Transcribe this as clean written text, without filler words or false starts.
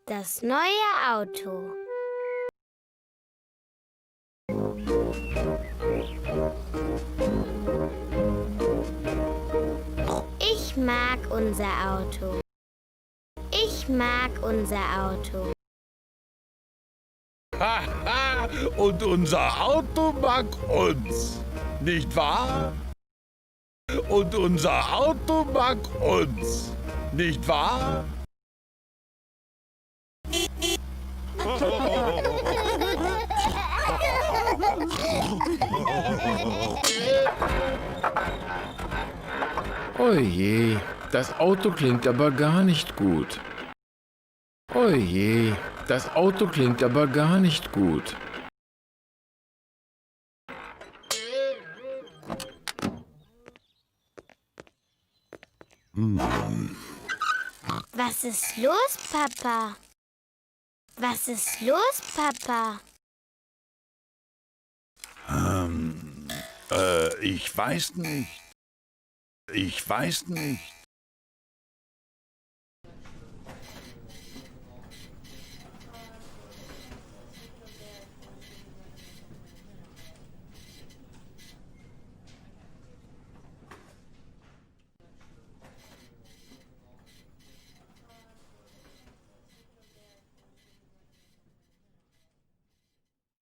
Das neue Auto. Ich mag unser Auto. Ich mag unser Auto. Haha, und unser Auto mag uns, nicht wahr? Und unser Auto mag uns, nicht wahr? Oje, das Auto klingt aber gar nicht gut. Oje, das Auto klingt aber gar nicht gut. Was ist los, Papa? Was ist los, Papa? Ich weiß nicht. Ich weiß nicht.